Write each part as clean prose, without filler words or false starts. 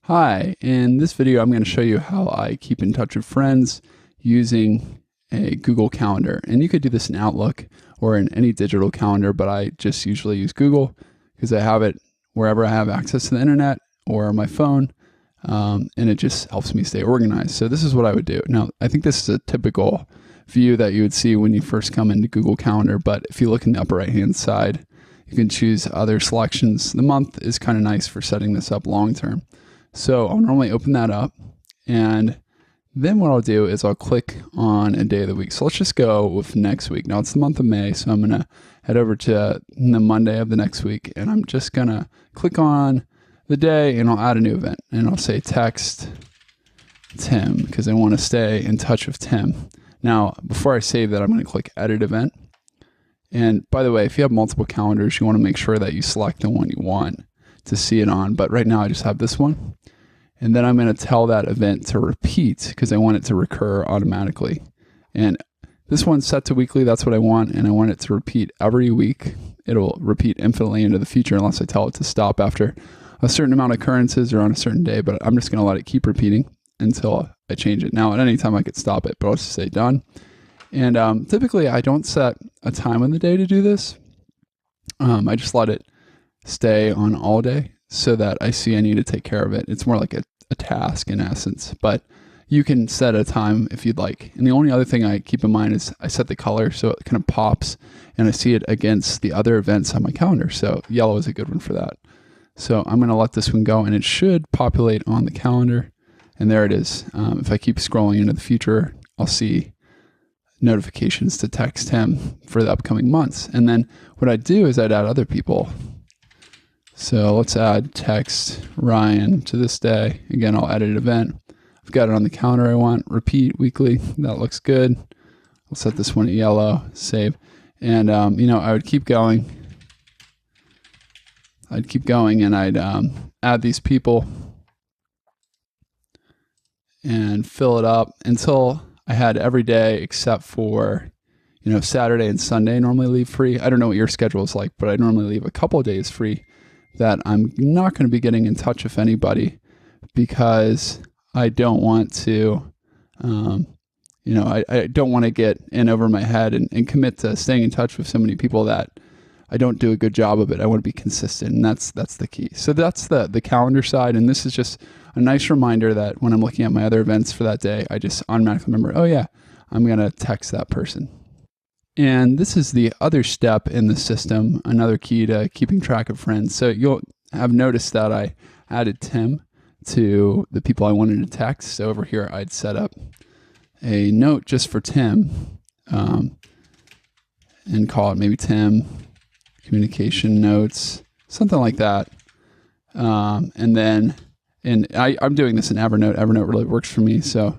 Hi, in this video I'm going to show you how I keep in touch with friends using a Google Calendar. And you could do this in Outlook or in any digital calendar, but I just usually use Google because I have it wherever I have access to the internet or my phone, and it just helps me stay organized. So this is what I would do. Now, I think this is a typical view that you would see when you first come into Google Calendar, but if you look in the upper right-hand side, you can choose other selections. The month is kind of nice for setting this up long-term. So I'll normally open that up, and then what I'll do is I'll click on a day of the week. So let's just go with next week. Now it's the month of May, so I'm going to head over to the Monday of the next week, and I'm just going to click on the day, and I'll add a new event, and I'll say text Tim because I want to stay in touch with Tim. Now, before I save that, I'm going to click edit event. And by the way, if you have multiple calendars, you want to make sure that you select the one you want to see it on. But right now I just have this one. And then I'm going to tell that event to repeat because I want it to recur automatically. And this one's set to weekly. That's what I want. And I want it to repeat every week. It'll repeat infinitely into the future unless I tell it to stop after a certain amount of occurrences or on a certain day. But I'm just going to let it keep repeating until I change it. Now, at any time I could stop it, but I'll just say done. And typically I don't set a time in the day to do this. I just let it stay on all day so that I see I need to take care of it. It's more like a task in essence, but you can set a time if you'd like. And the only other thing I keep in mind is I set the color so it kind of pops and I see it against the other events on my calendar. So yellow is a good one for that. So I'm going to let this one go, and it should populate on the calendar. And there it is. If I keep scrolling into the future, I'll see notifications to text him for the upcoming months. And then what I'd do is I'd add other people. So let's add text Ryan to this day. Again, I'll edit event. I've got it on the calendar I want. Repeat weekly. That looks good. I'll set this one at yellow. Save. And, I would keep going. And I'd add these people and fill it up until I had every day except for, Saturday and Sunday normally leave free. I don't know what your schedule is like, but I normally leave a couple of days free that I'm not going to be getting in touch with anybody because I don't want to, I don't want to get in over my head and commit to staying in touch with so many people that I don't do a good job of it. I want to be consistent, and that's the key. So that's the calendar side, and this is just a nice reminder that when I'm looking at my other events for that day, I just automatically remember, oh yeah, I'm going to text that person. And this is the other step in the system, another key to keeping track of friends. So you'll have noticed that I added Tim to the people I wanted to text. So over here, I'd set up a note just for Tim, and call it maybe Tim communication notes, something like that. I'm doing this in Evernote. Evernote really works for me. So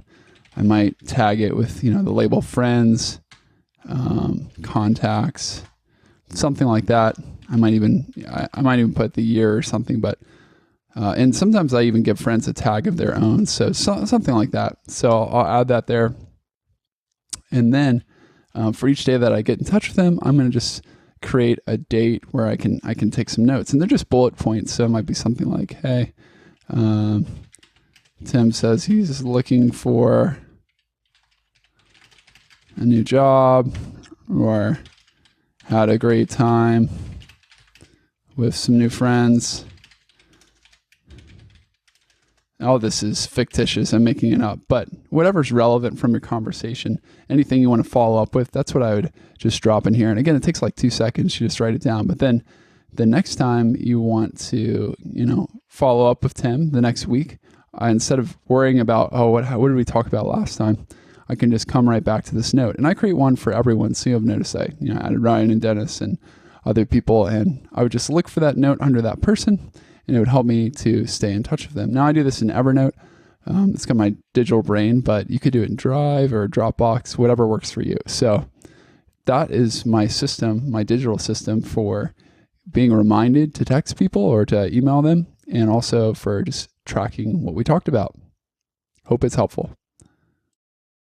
I might tag it with, the label friends, contacts, something like that. I might even put the year or something, but, and sometimes I even give friends a tag of their own. So something like that. So I'll add that there. And then, for each day that I get in touch with them, I'm going to just create a date where I can take some notes, and they're just bullet points. So it might be something like, hey, Tim says he's looking for a new job, or had a great time with some new friends. All this is fictitious. I'm making it up, but whatever's relevant from your conversation, anything you want to follow up with, that's what I would just drop in here. And again, it takes like 2 seconds. You just write it down. But then the next time you want to, follow up with Tim the next week, instead of worrying about, what did we talk about last time? I can just come right back to this note. And I create one for everyone. So you'll notice I added Ryan and Dennis and other people. And I would just look for that note under that person, and it would help me to stay in touch with them. Now I do this in Evernote. It's got my digital brain, but you could do it in Drive or Dropbox, whatever works for you. So that is my system, my digital system for being reminded to text people or to email them, and also for just tracking what we talked about. Hope it's helpful.